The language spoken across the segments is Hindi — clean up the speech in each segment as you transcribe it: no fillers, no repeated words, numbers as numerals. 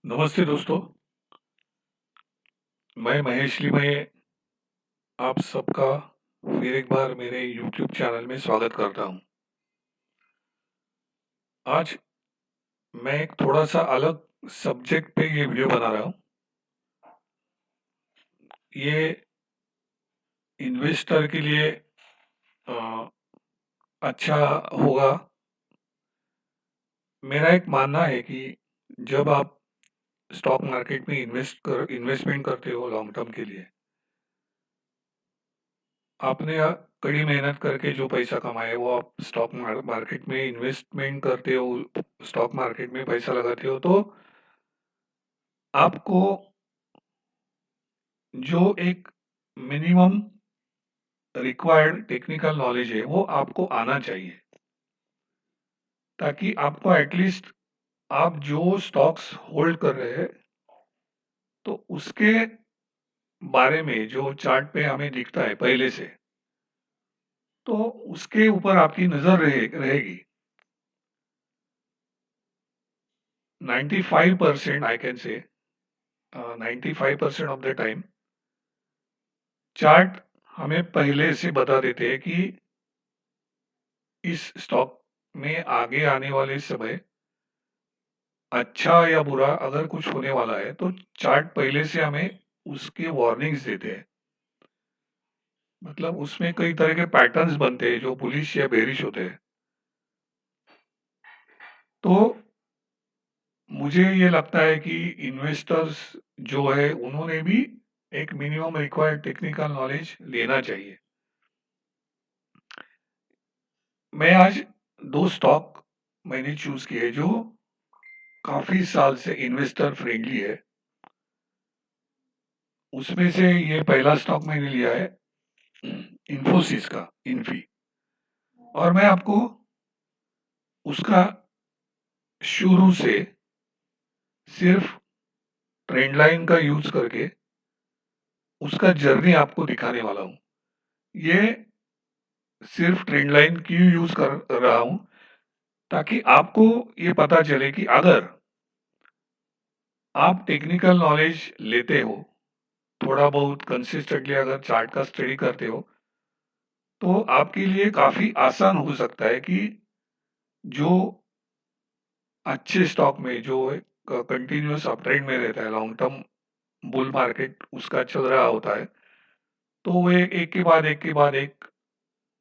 नमस्ते दोस्तों, मैं महेश लिमये आप सबका फिर एक बार मेरे YouTube चैनल में स्वागत करता हूं। आज मैं एक थोड़ा सा अलग सब्जेक्ट पे ये वीडियो बना रहा हूं। ये इन्वेस्टर के लिए अ, अच्छा होगा। मेरा एक मानना है कि जब आप स्टॉक मार्केट में इन्वेस्टमेंट करते हो लॉन्ग टर्म के लिए, आपने कड़ी मेहनत करके जो पैसा कमाया है वो आप स्टॉक मार्केट में इन्वेस्टमेंट करते हो, स्टॉक मार्केट में पैसा लगाते हो, तो आपको जो एक मिनिमम रिक्वायर्ड टेक्निकल नॉलेज है वो आपको आना चाहिए, ताकि आपको एटलीस्ट आप जो स्टॉक्स होल्ड कर रहे हैं तो उसके बारे में जो चार्ट पे हमें दिखता है पहले से, तो उसके ऊपर आपकी नजर रहेगी। 95% I can say 95% of the time chart हमें पहले से बता देते हैं कि इस स्टॉक में आगे आने वाले समय अच्छा या बुरा अगर कुछ होने वाला है तो चार्ट पहले से हमें उसके वार्निंग्स देते हैं। मतलब उसमें कई तरह के पैटर्न्स बनते हैं जो बुलिश या बेरिश होते हैं। तो मुझे ये लगता है कि इन्वेस्टर्स जो है उन्होंने भी एक मिनिमम रिक्वायर्ड टेक्निकल नॉलेज लेना चाहिए। मैं आज दो स्टॉक मैंने चूज किए जो काफी साल से इन्वेस्टर फ्रेंडली है। उसमें से ये पहला स्टॉक मैंने लिया है इन्फोसिस का, इन्फी। और मैं आपको उसका शुरू से सिर्फ ट्रेंड लाइन का यूज करके उसका जर्नी आपको दिखाने वाला हूं। ये सिर्फ ट्रेंड लाइन क्यों यूज कर रहा हूं, ताकि आपको ये पता चले कि अगर आप टेक्निकल नॉलेज लेते हो, थोड़ा बहुत कंसिस्टेंटली अगर चार्ट का स्टडी करते हो, तो आपके लिए काफी आसान हो सकता है कि जो अच्छे स्टॉक में जो कंटिन्यूअस अपट्रेंड में रहता है, लॉन्ग टर्म बुल मार्केट उसका चल रहा होता है, तो वो एक के बाद एक के बाद एक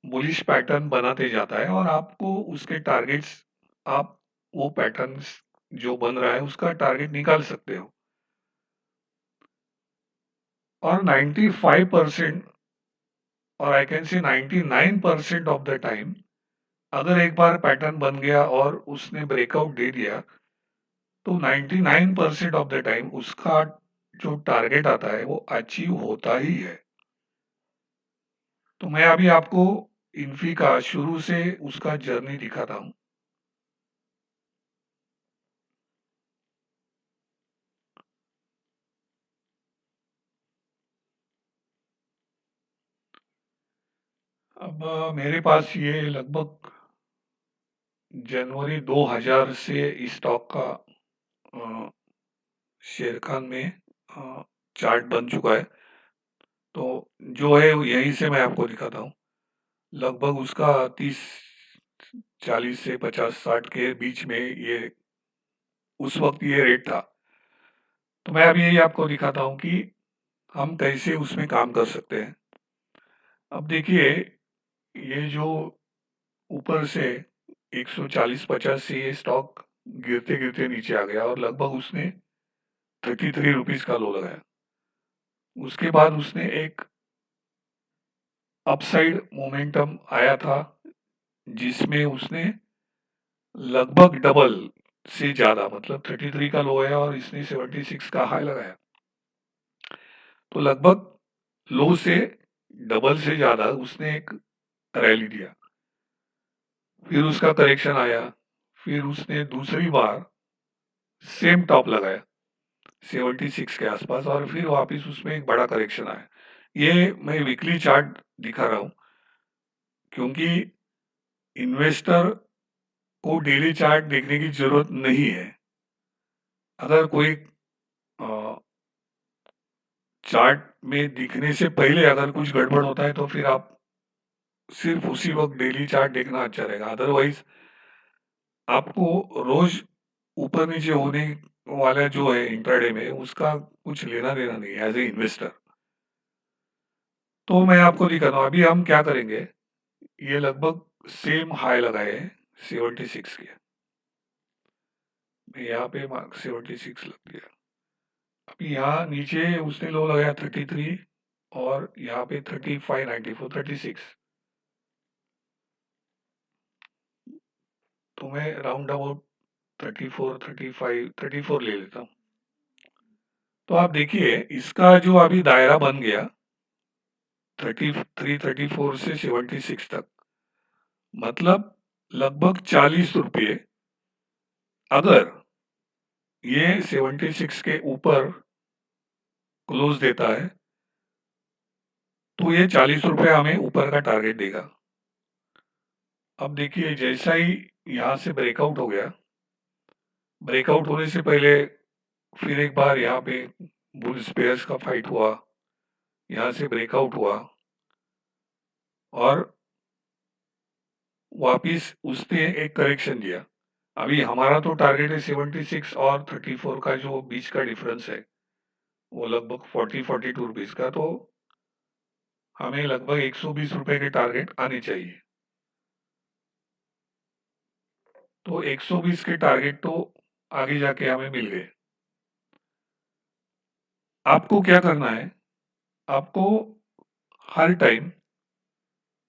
बुलिश पैटर्न बनाते जाता है और आपको उसके टारगेट्स, आप वो पैटर्न्स जो बन रहा है उसका टारगेट निकाल सकते हो। और 95% और I can say 99% of the time अगर एक बार पैटर्न बन गया और उसने ब्रेकआउट दे दिया, तो 99% ऑफ द टाइम उसका जो टारगेट आता है वो अचीव होता ही है। तो मैं अभी आपको इन्फी का शुरू से उसका जर्नी दिखाता हूं। अब मेरे पास ये लगभग जनवरी 2000 से इस स्टॉक का शेर खान में चार्ट बन चुका है। तो जो है यहीं से मैं आपको दिखाता हूँ। लगभग उसका 30-40 से 50-60 के बीच में ये उस वक्त ये रेट था। तो मैं अभी यही आपको दिखाता हूँ कि हम कैसे उसमें काम कर सकते हैं। अब देखिए, ये जो ऊपर से 140-50 से ये स्टॉक गिरते गिरते नीचे आ गया और लगभग उसने 33 रुपीज का लो लगाया। उसके बाद उसने एक अपसाइड मोमेंटम आया था जिसमें उसने लगभग डबल से ज्यादा, मतलब 33 का लो है और इसने 76 का हाई लगाया, तो लगभग लो से डबल से ज्यादा उसने एक रैली दिया। फिर उसका करेक्शन आया, फिर उसने दूसरी बार सेम टॉप लगाया 76 के आसपास और फिर वापस उसमें एक बड़ा करेक्शन आया। ये मैं वीकली चार्ट दिखा रहा हूं, क्योंकि इन्वेस्टर को डेली चार्ट देखने की जरूरत नहीं है। अगर कोई चार्ट में दिखने से पहले अगर कुछ गड़बड़ होता है तो फिर आप सिर्फ उसी वक्त डेली चार्ट देखना अच्छा रहेगा। अदरवाइज आपको रोज ऊपर नीचे होने वाला जो है इंट्राडे में उसका कुछ लेना देना नहीं एज ए इन्वेस्टर। तो मैं आपको दिखाता हूँ अभी हम क्या करेंगे। ये लगभग सेम हाई लगाए हैं 76 के। मैं यहाँ पे 76 लग गया। अभी यहाँ नीचे उसने लो लगाया 33 और यहाँ पे 35.94 36। तो मैं राउंड अबाउट 34 35 34 ले लेता हूँ। तो आप देखिए इसका जो अभी दायरा बन गया 33 34 से 76 तक, मतलब लगभग 40 रुपये। अगर ये 76 के ऊपर क्लोज देता है तो ये 40 रुपये हमें ऊपर का टारगेट देगा। अब देखिए जैसा ही यहाँ से ब्रेकआउट हो गया, ब्रेकआउट होने से पहले फिर एक बार यहाँ पे बुल्स पेयर्स का फाइट हुआ, यहाँ से ब्रेकआउट हुआ और वापिस उसने एक करेक्शन दिया। अभी हमारा तो टारगेट है 76 और 34 का जो बीच का डिफरेंस है वो लगभग 42 रुपीज का। तो हमें लगभग 120 रुपए के टारगेट आने चाहिए। तो 120 के टारगेट तो आगे जाके हमें मिल गए। आपको क्या करना है, आपको हर टाइम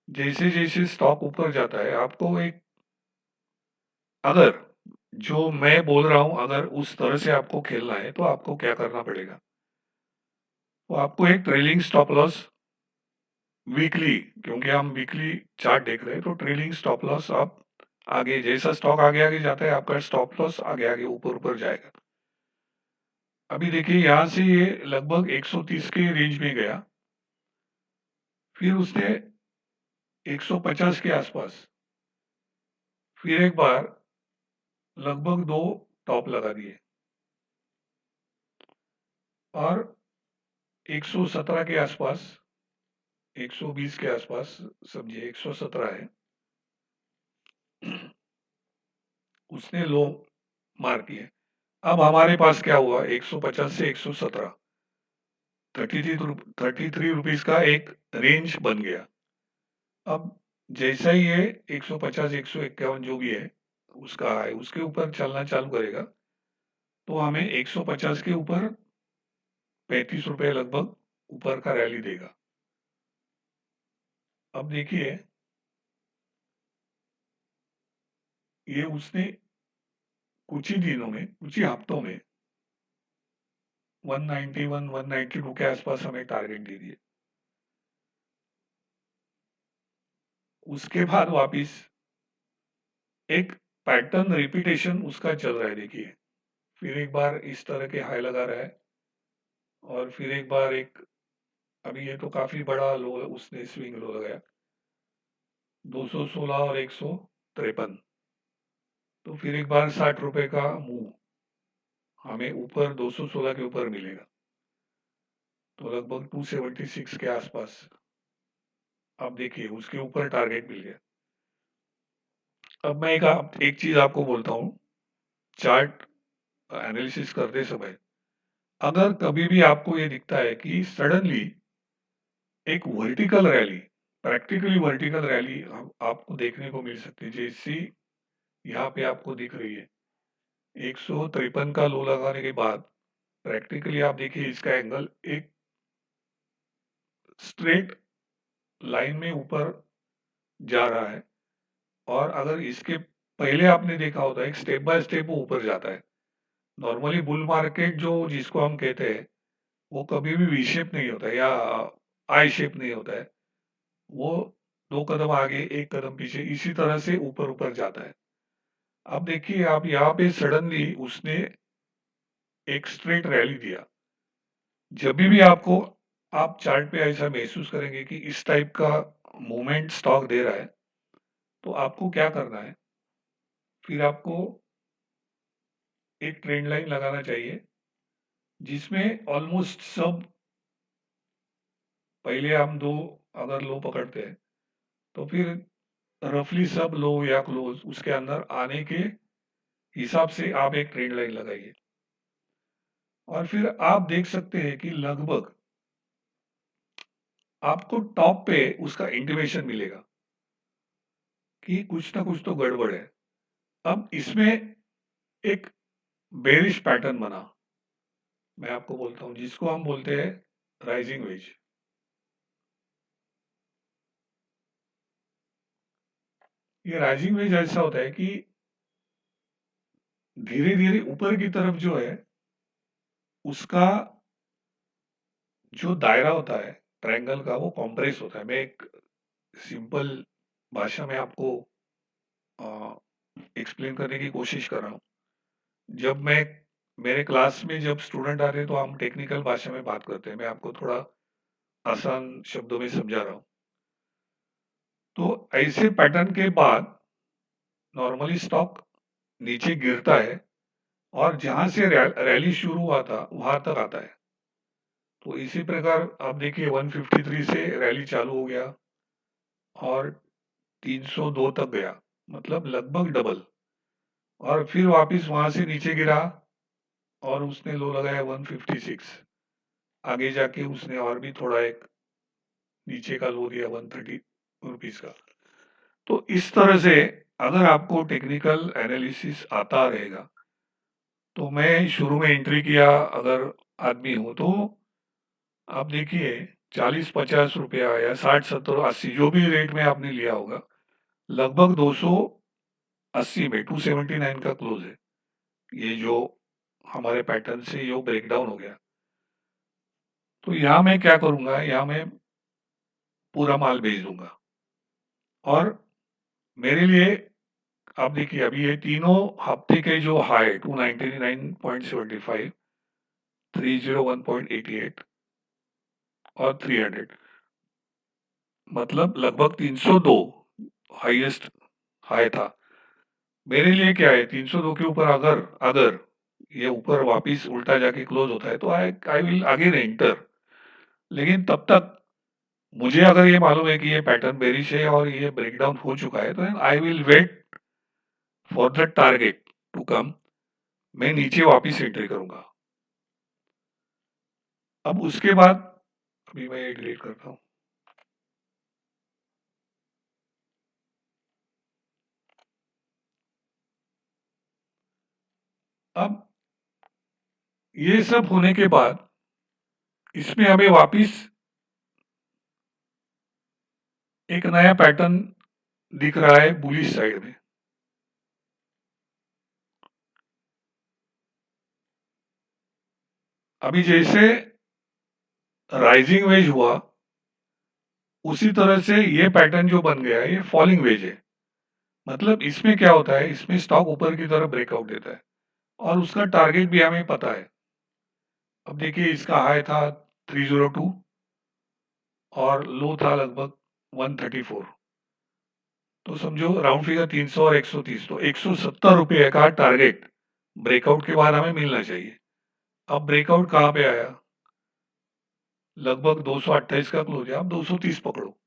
जैसे जैसे स्टॉक ऊपर जाता है आपको एक, अगर जो मैं बोल रहा हूं अगर उस तरह से आपको खेलना है तो आपको क्या करना पड़ेगा, तो आपको एक ट्रेलिंग स्टॉप लॉस वीकली, क्योंकि हम वीकली चार्ट देख रहे हैं तो ट्रेलिंग स्टॉप लॉस आप आगे जैसा स्टॉक आगे आगे जाता है आपका स्टॉप लॉस आगे आगे ऊपर ऊपर जाएगा। अभी देखिए यहाँ से ये लगभग 130 के रेंज में गया, फिर उसने 150 के आसपास फिर एक बार लगभग 2 टॉप लगा दिए और 117 के आसपास 120 के आसपास समझिए 117 है उसने लो मार किए। अब हमारे पास क्या हुआ 150 से 117 33 रुपीज का एक रेंज बन गया। अब जैसा ही ये 150 151 जो भी है उसका है उसके ऊपर चलना चालू करेगा तो हमें 150 के ऊपर 35 रुपए लगभग ऊपर का रैली देगा। अब देखिए ये उसने कुछ ही दिनों में कुछ ही हफ्तों में 191 192 के आसपास हमें टारगेट दे दिए। उसके बाद वापिस एक पैटर्न रिपीटेशन उसका चल रहा है। देखिए फिर एक बार इस तरह के हाई लगा रहा है और फिर एक बार एक, अभी ये तो काफी बड़ा लो उसने स्विंग लो लगाया 216 और 153। तो फिर एक बार 60 रुपए का मूव हमें ऊपर 216 के ऊपर मिलेगा तो लगभग 276 के आसपास। अब देखिए उसके ऊपर टारगेट मिल गया। अब मैं एक चीज आपको बोलता हूँ, चार्ट एनालिसिस करते समय अगर कभी भी आपको ये दिखता है कि सडनली एक vertical rally, practically vertical rally आपको देखने को मिल सकती है जैसी यहाँ पे आपको दिख रही है 153 का लो लगाने के बाद प्रैक्टिकली आप देखिए इसका एंगल एक स्ट्रेट लाइन में ऊपर जा रहा है और अगर इसके पहले आपने देखा होता है एक स्टेप बाय स्टेप वो ऊपर जाता है। नॉर्मली बुल मार्केट जो जिसको हम कहते हैं वो कभी भी वी शेप नहीं होता है या आई शेप नहीं होता है, वो 2 कदम आगे 1 कदम पीछे इसी तरह से ऊपर ऊपर जाता है। अब देखिए आप यहाँ पे सडनली उसने एक स्ट्रेट रैली दिया। जब भी आपको आप चार्ट पे ऐसा महसूस करेंगे कि इस टाइप का मूवमेंट स्टॉक दे रहा है तो आपको क्या करना है, फिर आपको एक ट्रेंड लाइन लगाना चाहिए जिसमें ऑलमोस्ट सब पहले हम 2 अगर लो पकड़ते हैं, तो फिर रफली सब लो या क्लोज उसके अंदर आने के हिसाब से आप एक ट्रेंड लाइन लगाइए और फिर आप देख सकते हैं कि लगभग आपको टॉप पे उसका इंटिमेशन मिलेगा कि कुछ ना कुछ तो गड़बड़ है। अब इसमें एक बेरिश पैटर्न बना, मैं आपको बोलता हूं, जिसको हम बोलते हैं राइजिंग वेज। ये राइजिंग वेज ऐसा होता है कि धीरे धीरे ऊपर की तरफ जो है उसका जो दायरा होता है ट्रायंगल का वो कॉम्प्रेस होता है। मैं एक सिंपल भाषा में आपको एक्सप्लेन करने की कोशिश कर रहा हूँ। जब मैं मेरे क्लास में जब स्टूडेंट आते हैं तो हम टेक्निकल भाषा में बात करते हैं, मैं आपको थोड़ा आसान शब्दों में समझा रहा हूँ। तो ऐसे पैटर्न के बाद नॉर्मली स्टॉक नीचे गिरता है और जहां से रैली शुरू हुआ था वहां तक आता है। तो इसी प्रकार आप देखिए 153 से रैली चालू हो गया और 302 तक गया, मतलब लगभग डबल, और फिर वापस वहां से नीचे गिरा और उसने लो लगाया 156। आगे जाके उसने और भी थोड़ा एक नीचे का लो दिया 130 रुपीज का। तो इस तरह से अगर आपको टेक्निकल एनालिसिस आता रहेगा, तो मैं शुरू में एंट्री किया अगर आदमी हूं तो आप देखिए 40-50 रुपया या 60-70-80 जो भी रेट में आपने लिया होगा, लगभग 280 में 279 का क्लोज है। ये जो हमारे पैटर्न से जो ब्रेकडाउन हो गया, तो यहाँ मैं क्या करूंगा, यहाँ मैं पूरा माल बेच दूंगा। और मेरे लिए आप देखिए अभी ये तीनों हफ्ते के जो हाई 299.75, 301.88 और 300, मतलब लगभग 302 हाईएस्ट हाई था। मेरे लिए क्या है, 302 के ऊपर अगर अगर ये ऊपर वापिस उल्टा जाके क्लोज होता है तो आई आई विल अगेन एंटर। लेकिन तब तक मुझे अगर ये मालूम है कि ये पैटर्न बेरिश है और ये ब्रेकडाउन हो चुका है, तो I will wait for the target to come. मैं नीचे वापिस एंट्री करूंगा। अब उसके बाद अभी मैं ये डिलीट करता हूं। अब ये सब होने के बाद इसमें हमें वापिस एक नया पैटर्न दिख रहा है बुलिश साइड में। अभी जैसे राइजिंग वेज हुआ उसी तरह से ये पैटर्न जो बन गया है ये फॉलिंग वेज है। मतलब इसमें क्या होता है, इसमें स्टॉक ऊपर की तरफ ब्रेकआउट देता है और उसका टारगेट भी हमें पता है। अब देखिए इसका हाई था 302 और लो था लगभग 134। तो समझो राउंड फिगर 300 और 130, तो 170 रुपये का टारगेट ब्रेकआउट के बाद हमें मिलना चाहिए। अब ब्रेकआउट कहाँ पे आया, लगभग 228 का क्लोज है, आप 230 पकड़ो,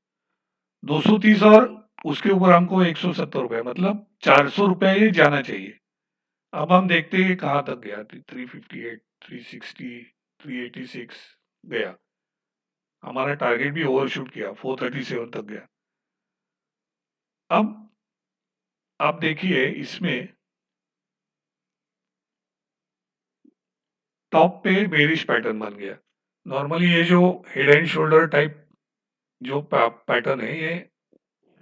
230 और उसके ऊपर हमको 170 रुपये, मतलब 400 रुपये ये जाना चाहिए। अब हम देखते हैं कहाँ तक गया, 358, 360, 386 गया। हमारा टारगेट भी ओवरशूट किया, 437 तक गया। अब आप देखिए इसमें टॉप पे बेरिश पैटर्न बन गया। नॉर्मली ये जो हेड एंड शोल्डर टाइप जो पैटर्न है ये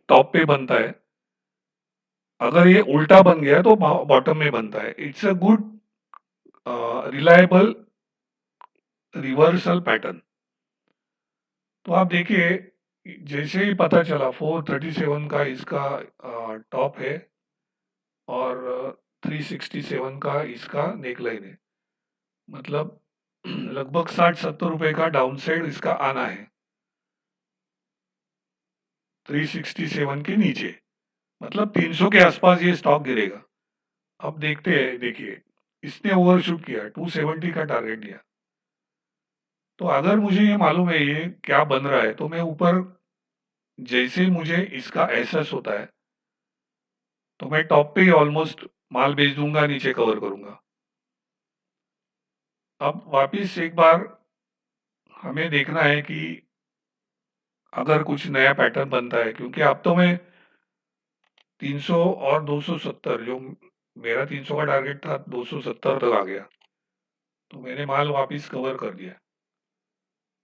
टॉप पे बनता है, अगर ये उल्टा बन गया तो बॉटम में बनता है। It's a good reliable reversal pattern. तो आप देखिए जैसे ही पता चला 437 का इसका टॉप है और 367 का इसका नेकलाइन है, मतलब लगभग 60-70 रुपए का डाउन साइड इसका आना है 367 के नीचे, मतलब 300 के आसपास ये स्टॉक गिरेगा। अब देखते हैं, देखिए इसने ओवरशूट किया, 270 का टारगेट दिया, तो अगर मुझे ये मालूम है ये क्या बन रहा है, तो मैं ऊपर जैसे मुझे इसका एहसास होता है, तो मैं टॉप पे ही ऑलमोस्ट माल बेच दूंगा, नीचे कवर करूंगा। अब वापिस एक बार हमें देखना है कि अगर कुछ नया पैटर्न बनता है, क्योंकि अब तो मैं 300 और 270, जो मेरा 300 का टारगेट था 270 तक आ गया, तो मैंने माल वापिस कवर कर दिया।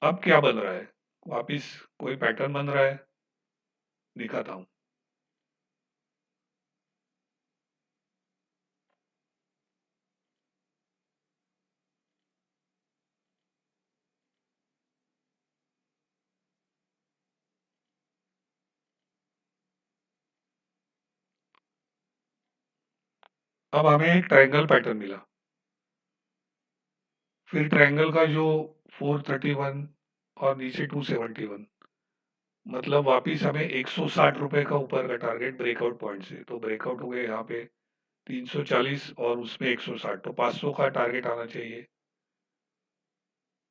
अब क्या बन रहा है, वापिस कोई पैटर्न बन रहा है, दिखाता हूँ। अब हमें एक ट्रायंगल पैटर्न मिला, फिर ट्रायंगल का जो 431 और नीचे 271, मतलब वापिस हमें 160 रुपए का ऊपर का टारगेट ब्रेकआउट पॉइंट से, तो ब्रेकआउट हो गए यहाँ पे 340 और उसमें 160, तो 500 का टारगेट आना चाहिए,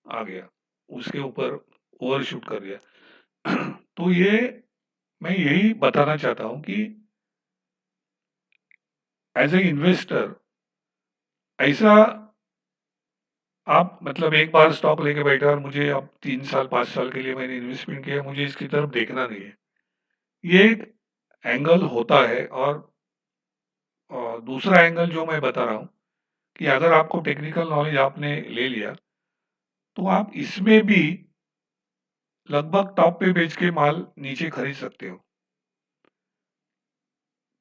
आ गया, उसके ऊपर ओवरशूट कर दिया। तो ये मैं यही बताना चाहता हूं कि एज ए इन्वेस्टर ऐसा आप मतलब एक बार स्टॉक लेके बैठे और मुझे अब 3 साल 5 साल के लिए मैंने इन्वेस्टमेंट किया, मुझे इसकी तरफ देखना नहीं है। ये एक एंगल होता है, और दूसरा एंगल जो मैं बता रहा हूँ कि अगर आपको टेक्निकल नॉलेज आपने ले लिया, तो आप इसमें भी लगभग टॉप पे बेच के माल नीचे खरीद सकते हो।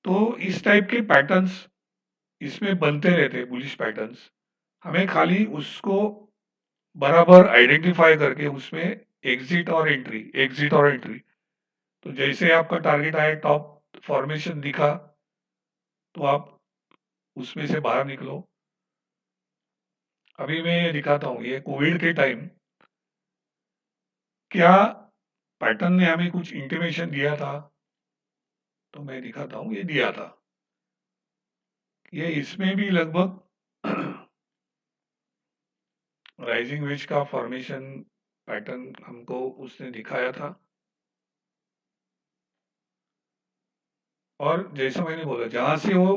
तो इस टाइप के पैटर्न्स इसमें बनते रहते हैं, बुलिश पैटर्न्स। हमें खाली उसको बराबर आइडेंटिफाई करके उसमें एग्जिट और एंट्री, तो जैसे आपका टारगेट आए, टॉप फॉर्मेशन दिखा, तो आप उसमें से बाहर निकलो। अभी मैं ये दिखाता हूँ, ये कोविड के टाइम क्या पैटर्न ने हमें कुछ इंटीमेशन दिया था, तो मैं दिखाता हूँ, ये दिया था। ये इसमें भी लगभग राइजिंग वेज का फॉर्मेशन पैटर्न हमको उसने दिखाया था, और जैसा मैंने बोला, जहां से वो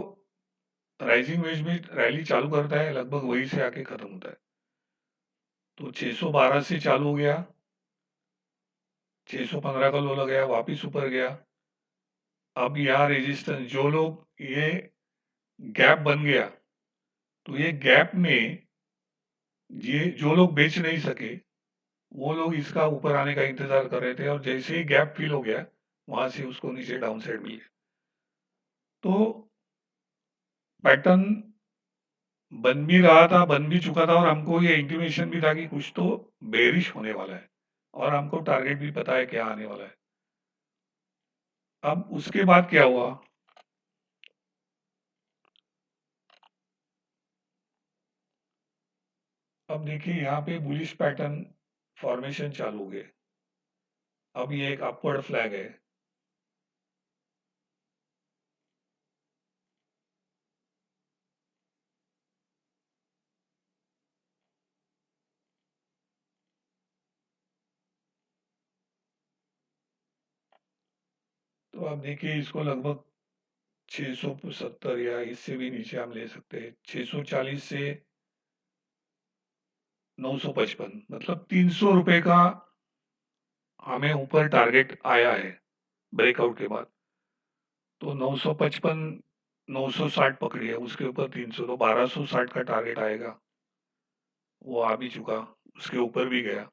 राइजिंग वेज में रैली चालू करता है, लगभग वहीं से आके खत्म होता है। तो 612 से चालू हो गया, 615 का लो लगाया, वापिस ऊपर गया। अब यहाँ रेजिस्टेंस, जो लोग ये गैप बन गया, तो ये गैप में ये जो लोग बेच नहीं सके, वो लोग इसका ऊपर आने का इंतजार कर रहे थे, और जैसे ही गैप फिल हो गया, वहां से उसको नीचे डाउन साइड मिल गया। तो पैटर्न बन भी रहा था, बन भी चुका था, और हमको ये इंटीमेशन भी था कि कुछ तो बेरिश होने वाला है, और हमको टारगेट भी पता है क्या आने वाला है। अब उसके बाद क्या हुआ, अब देखिए यहाँ पे बुलिश पैटर्न फॉर्मेशन चालू हो गए। अब ये एक अपवर्ड फ्लैग है, तो आप देखिए इसको लगभग 670 या इससे भी नीचे हम ले सकते हैं, 640 से 955, मतलब 300 रुपए का हमें ऊपर टारगेट आया है ब्रेकआउट के बाद। तो 955 960 पकड़िए, उसके ऊपर 300, तो 1260 का टारगेट आएगा, वो आ भी चुका, उसके ऊपर भी गया।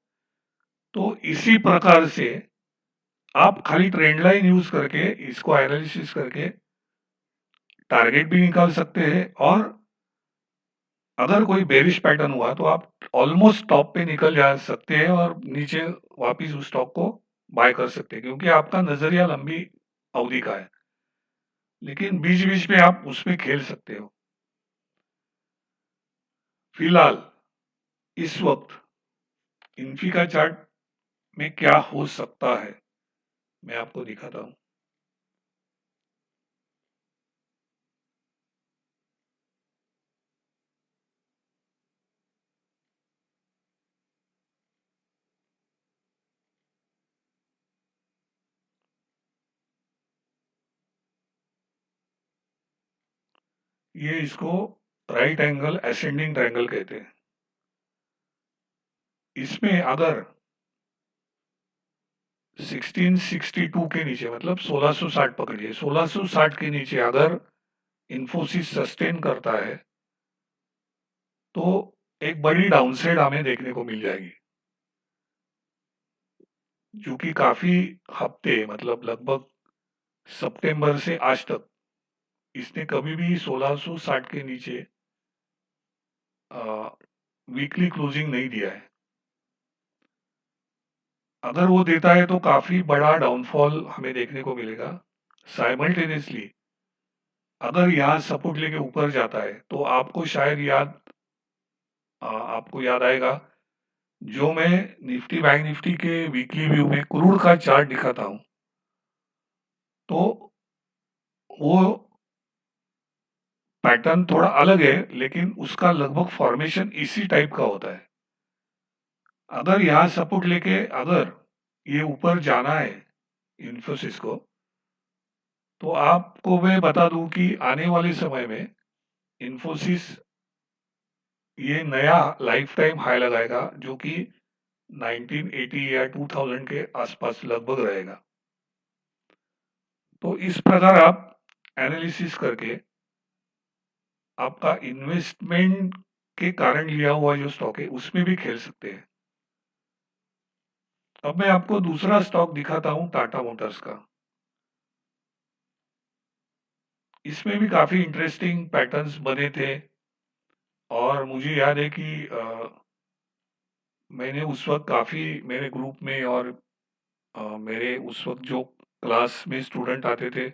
तो इसी प्रकार से आप खाली ट्रेंड लाइन यूज करके इसको एनालिसिस करके टारगेट भी निकाल सकते हैं, और अगर कोई बेरिश पैटर्न हुआ तो आप ऑलमोस्ट टॉप पे निकल जा सकते हैं, और नीचे वापिस उस स्टॉक को बाय कर सकते हैं, क्योंकि आपका नजरिया लंबी अवधि का है, लेकिन बीच बीच में आप उसमें खेल सकते हो। फिलहाल इस वक्त इन्फी का चार्ट में क्या हो सकता है, मैं आपको दिखाता हूं। ये इसको राइट एंगल असेंडिंग ट्रायंगल कहते हैं। इसमें अगर 1662 के नीचे मतलब 1660 पकड़िए, 1660 के नीचे अगर इन्फोसिस सस्टेन करता है तो एक बड़ी डाउनसाइड हमें देखने को मिल जाएगी, जो कि काफी हफ्ते मतलब लगभग सितंबर से आज तक इसने कभी भी 1660 के नीचे वीकली क्लोजिंग नहीं दिया है। अगर वो देता है तो काफी बड़ा डाउनफॉल हमें देखने को मिलेगा। साइमल्टेनियसली अगर यहाँ सपोर्ट लेके ऊपर जाता है तो आपको शायद आपको याद आएगा, जो मैं निफ्टी बैंक निफ्टी के वीकली व्यू में क्रूड का चार्ट दिखाता हूँ, तो वो पैटर्न थोड़ा अलग है लेकिन उसका लगभग फॉर्मेशन इसी टाइप का होता है। अगर यहाँ सपोर्ट लेके अगर ये ऊपर जाना है इन्फोसिस को, तो आपको मैं बता दूं कि आने वाले समय में इन्फोसिस ये नया लाइफ टाइम हाई लगाएगा, जो कि 1980 या 2000 के आसपास लगभग रहेगा। तो इस प्रकार आप एनालिसिस करके आपका इन्वेस्टमेंट के कारण लिया हुआ जो स्टॉक है उसमें भी खेल सकते हैं। अब मैं आपको दूसरा स्टॉक दिखाता हूं, टाटा मोटर्स का। इसमें भी काफी इंटरेस्टिंग पैटर्न्स बने थे और मुझे याद है कि मैंने उस वक्त काफी मेरे ग्रुप में और मेरे उस वक्त जो क्लास में स्टूडेंट आते थे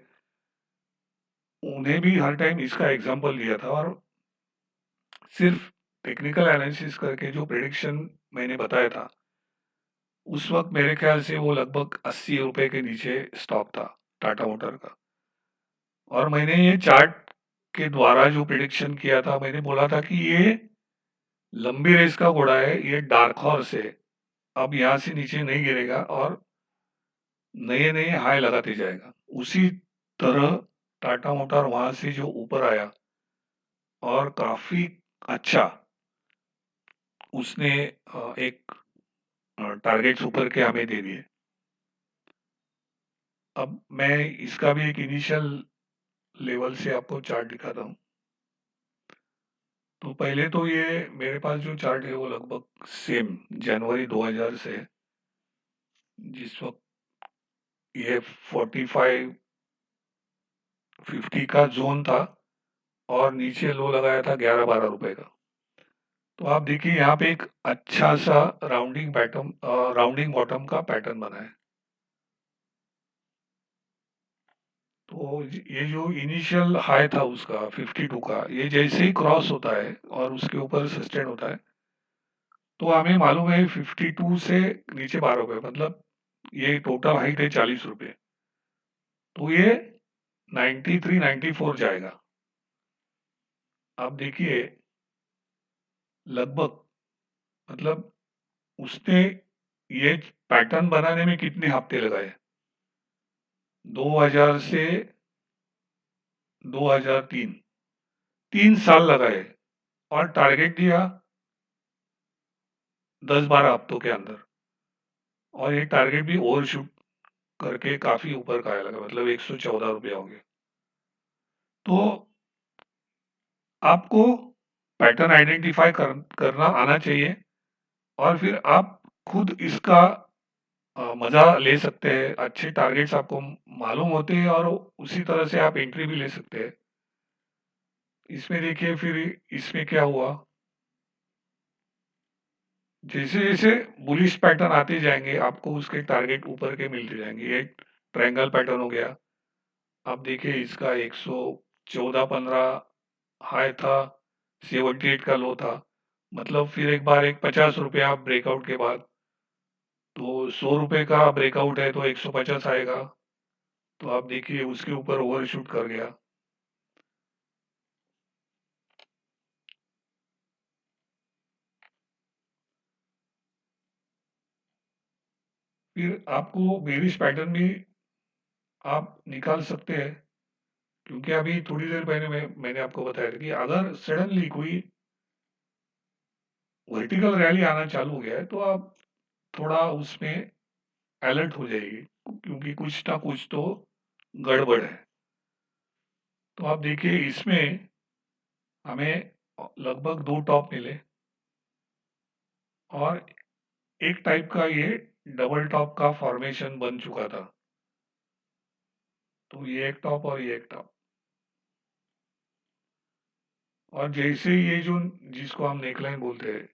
उन्हें भी हर टाइम इसका एग्जाम्पल दिया था, और सिर्फ टेक्निकल एनालिसिस करके जो प्रेडिक्शन मैंने बताया था उस वक्त मेरे ख्याल से वो लगभग 80 रुपए के नीचे स्टॉक था टाटा मोटर का। और मैंने ये चार्ट के द्वारा जो प्रिडिक्शन किया था, मैंने बोला था कि ये लंबी रेस का घोड़ा है, ये डार्क हॉर्स है, अब यहाँ से नीचे नहीं गिरेगा और नए नए हाई लगाते जाएगा। उसी तरह टाटा मोटर वहां से जो ऊपर आया और काफी अच्छा उसने एक टारगेट्स ऊपर के हमें दे दिए। अब मैं इसका भी एक इनिशियल लेवल से आपको चार्ट दिखाता हूँ। तो पहले तो ये मेरे पास जो चार्ट है वो लगभग सेम जनवरी 2000 से है, जिस वक्त ये 45-50 का जोन था और नीचे लो लगाया था 11-12 रुपए का। तो आप देखिए यहाँ पे एक अच्छा सा राउंडिंग बॉटम का पैटर्न बना है। तो ये जो इनिशियल हाई था उसका 52 का, ये जैसे ही क्रॉस होता है और उसके ऊपर सस्टेन होता है तो हमें मालूम है 52 से नीचे 12 रुपए, मतलब ये टोटल हाइट है 40 रुपए, तो ये 93 94 जाएगा। आप देखिए लगभग मतलब उसने ये पैटर्न बनाने में कितने हफ्ते लगाए, 2000 से 2003, 3 साल लगाए और टारगेट दिया 10-12 हफ्तों के अंदर, और ये टारगेट भी ओवरशूट करके काफी ऊपर का आया लगा, मतलब 114 रुपया हो गया। तो आपको पैटर्न आइडेंटिफाई करना आना चाहिए और फिर आप खुद इसका मजा ले सकते हैं। अच्छे टारगेट्स आपको मालूम होते हैं और उसी तरह से आप एंट्री भी ले सकते हैं। इसमें देखिए फिर इसमें क्या हुआ, जैसे जैसे बुलिश पैटर्न आते जाएंगे आपको उसके टारगेट ऊपर के मिलते जाएंगे। ये ट्रायंगल पैटर्न हो गया। आप देखिए इसका 114.15 हाई था, 78 का लो था, मतलब फिर एक बार एक 50 रुपया ब्रेकआउट के बाद, तो 100 रुपए का ब्रेकआउट है तो 150 आएगा। तो आप देखिए उसके ऊपर ओवरशूट कर गया। फिर आपको बेरिश पैटर्न भी आप निकाल सकते हैं। क्योंकि अभी थोड़ी देर पहले मैंने आपको बताया था कि अगर सडनली कोई वर्टिकल रैली आना चालू हो गया है तो आप थोड़ा उसमें अलर्ट हो जाइए, क्योंकि कुछ ना कुछ तो गड़बड़ है। तो आप देखिए इसमें हमें लगभग 2 टॉप मिले और एक टाइप का ये डबल टॉप का फॉर्मेशन बन चुका था। तो ये एक टॉप और ये एक टॉप, और जैसे ये जो जिसको हम नेकलाइन बोलते हैं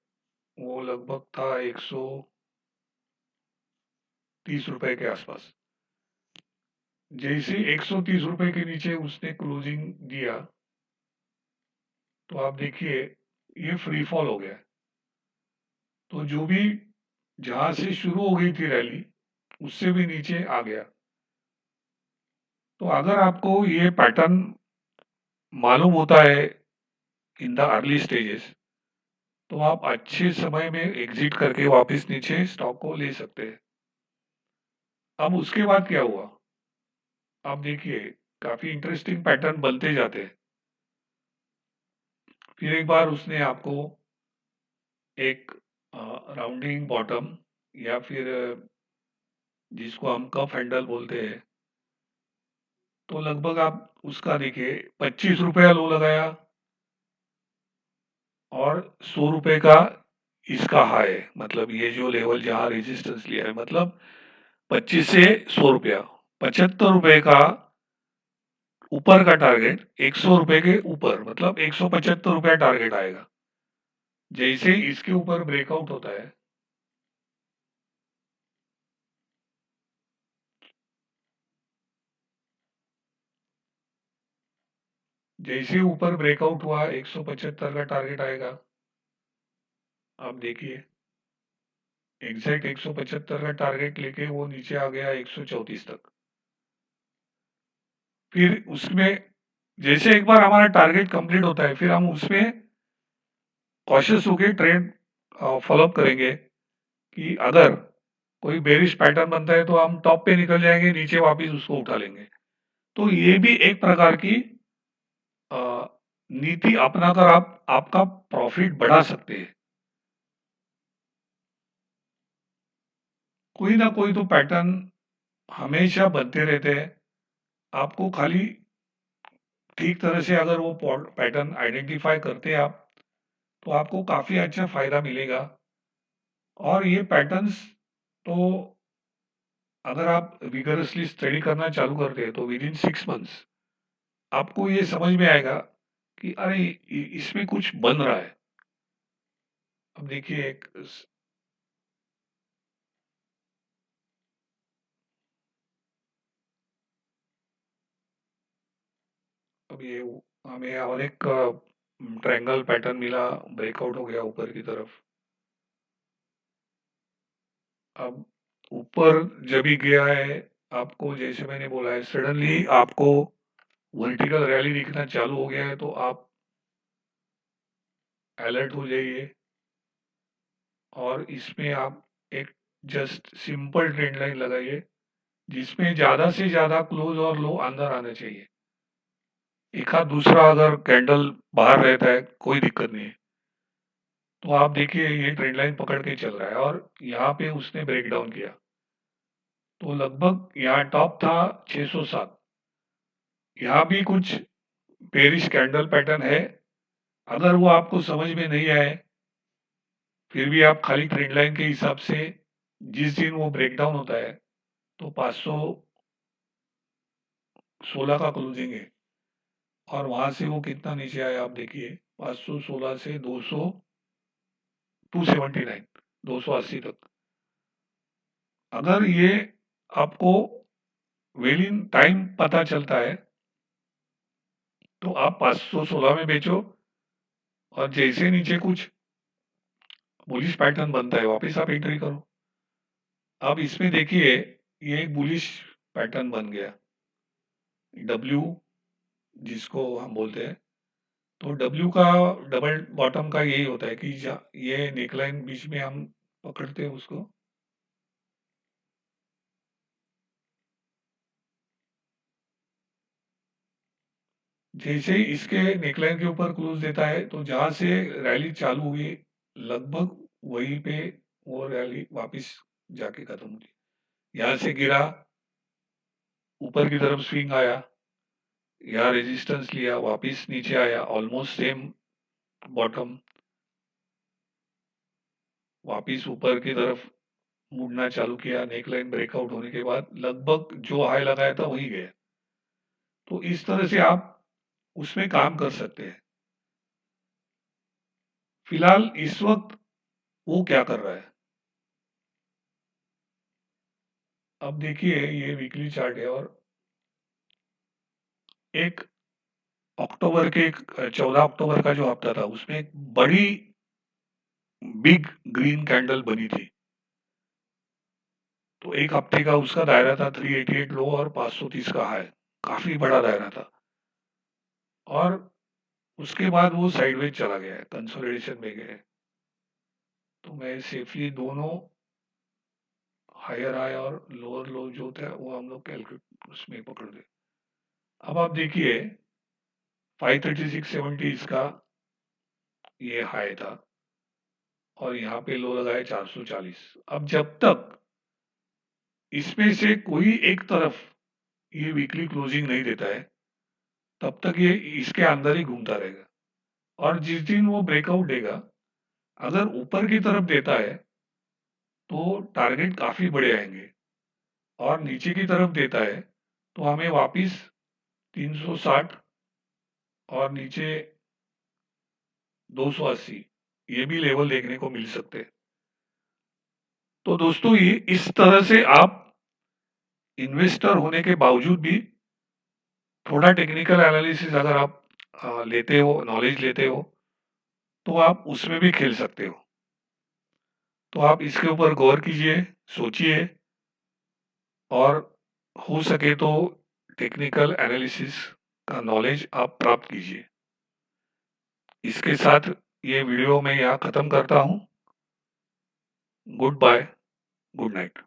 वो लगभग था 130 रुपए के आसपास। जैसे 130 रुपए के नीचे उसने क्लोजिंग दिया तो आप देखिए ये फ्री फॉल हो गया। तो जो भी जहां से शुरू हो गई थी रैली उससे भी नीचे आ गया। तो अगर आपको ये पैटर्न मालूम होता है इन द अर्ली स्टेजेस तो आप अच्छे समय में एग्जिट करके वापस नीचे स्टॉक को ले सकते हैं। अब उसके बाद क्या हुआ आप देखिए, काफी इंटरेस्टिंग पैटर्न बनते जाते हैं। फिर एक बार उसने आपको एक राउंडिंग बॉटम या फिर जिसको हम कफ हैंडल बोलते हैं, तो लगभग आप उसका देखिए 25 रुपया लो लगाया और 100 रुपए का इसका हाई, मतलब ये जो लेवल जहां रेजिस्टेंस लिया है, मतलब 25 से 100 रुपया, 75 रुपए का ऊपर का टारगेट 100 रुपए के ऊपर, मतलब 175 रुपया टारगेट आएगा। जैसे इसके ऊपर ब्रेकआउट होता है, जैसे ऊपर ब्रेकआउट हुआ 175 का टारगेट आएगा। आप देखिए एग्जैक्ट 175 का टारगेट लेके वो नीचे आ गया 134 तक। फिर उसमें जैसे एक बार हमारा टारगेट कंप्लीट होता है फिर हम उसमें कॉशियस होके ट्रेड फॉलोअप करेंगे कि अगर कोई बेरिश पैटर्न बनता है तो हम टॉप पे निकल जाएंगे, नीचे वापस उसको उठा लेंगे। तो ये भी एक प्रकार की अ, नीति अपनाकर आप आपका प्रॉफिट बढ़ा सकते हैं। कोई ना कोई तो पैटर्न हमेशा बनते रहते हैं। आपको खाली ठीक तरह से अगर वो पैटर्न आइडेंटिफाई करते हैं आप, तो आपको काफी अच्छा फायदा मिलेगा। और ये पैटर्न्स तो अगर आप विगरसली स्टडी करना चालू करते हैं तो विद इन 6 मंथ्स आपको ये समझ में आएगा कि अरे इसमें कुछ बन रहा है। अब देखिए अब ये हमें और एक ट्रायंगल पैटर्न मिला, ब्रेकआउट हो गया ऊपर की तरफ। अब ऊपर जब ही गया है, आपको जैसे मैंने बोला है सडनली आपको वर्टिकल रैली दिखना चालू हो गया है तो आप अलर्ट हो जाइए। और इसमें आप एक जस्ट सिंपल ट्रेंड लाइन लगाइए जिसमें ज्यादा से ज्यादा क्लोज और लो अंदर आना चाहिए। एक आध दूसरा अगर कैंडल बाहर रहता है कोई दिक्कत नहीं है। तो आप देखिए ये ट्रेंड लाइन पकड़ के चल रहा है और यहाँ पे उसने ब्रेक डाउन किया। तो लगभग यहाँ टॉप था 607। यहाँ भी कुछ बेरिश कैंडल पैटर्न है। अगर वो आपको समझ में नहीं आए फिर भी आप खाली ट्रेंड लाइन के हिसाब से जिस दिन वो ब्रेकडाउन होता है तो 516 का क्लोजिंग है और वहां से वो कितना नीचे आया आप देखिए, 516 से 279, 280 तक। अगर ये आपको वेल इन टाइम पता चलता है तो आप 516 में बेचो और जैसे नीचे कुछ बुलिश पैटर्न बनता है वापस आप एंट्री करो। अब इसमें देखिए ये एक बुलिश पैटर्न बन गया, डब्ल्यू जिसको हम बोलते हैं। तो डब्ल्यू का डबल बॉटम का यही होता है कि ये नेकलाइन बीच में हम पकड़ते हैं उसको। जैसे ही इसके नेकलाइन के ऊपर क्लोज देता है तो जहां से रैली चालू हुई लगभग वहीं पे वो रैली वापस जाके खत्म हुई। यहाँ से गिरा, ऊपर की तरफ स्विंग आया, यहाँ रेजिस्टेंस लिया, वापस नीचे आया, ऑलमोस्ट सेम बॉटम, वापस ऊपर की तरफ मुड़ना चालू किया। नेकलाइन ब्रेकआउट होने के बाद लगभग जो हाई लगाया था वही गया। तो इस तरह से आप उसमें काम कर सकते हैं। फिलहाल इस वक्त वो क्या कर रहा है, अब देखिए ये वीकली चार्ट है और एक अक्टूबर के 14 अक्टूबर का जो हफ्ता था उसमें एक बड़ी बिग ग्रीन कैंडल बनी थी। तो एक हफ्ते का उसका दायरा था 388 लो और 530 का हाई, काफी बड़ा दायरा था। और उसके बाद वो साइडवेज चला गया है, कंसोलिडेशन में गए। तो मैं सेफली दोनों हायर हाई और लोअर लो जो था वो हम लोग कैलकुलेट उसमें पकड़ गए। अब आप देखिए 536.70 इसका ये हाई था और यहाँ पे लो लगाए 440। अब जब तक इसमें से कोई एक तरफ ये वीकली क्लोजिंग नहीं देता है तब तक ये इसके अंदर ही घूमता रहेगा। और जिस दिन वो ब्रेकआउट देगा, अगर ऊपर की तरफ देता है तो टारगेट काफी बड़े आएंगे, और नीचे की तरफ देता है तो हमें वापस 360 और नीचे 280 ये भी लेवल देखने को मिल सकते हैं। तो दोस्तों ये इस तरह से आप इन्वेस्टर होने के बावजूद भी थोड़ा टेक्निकल एनालिसिस अगर आप लेते हो, नॉलेज लेते हो, तो आप उसमें भी खेल सकते हो। तो आप इसके ऊपर गौर कीजिए, सोचिए, और हो सके तो टेक्निकल एनालिसिस का नॉलेज आप प्राप्त कीजिए। इसके साथ ये वीडियो मैं यहाँ ख़त्म करता हूँ। Goodbye, good night.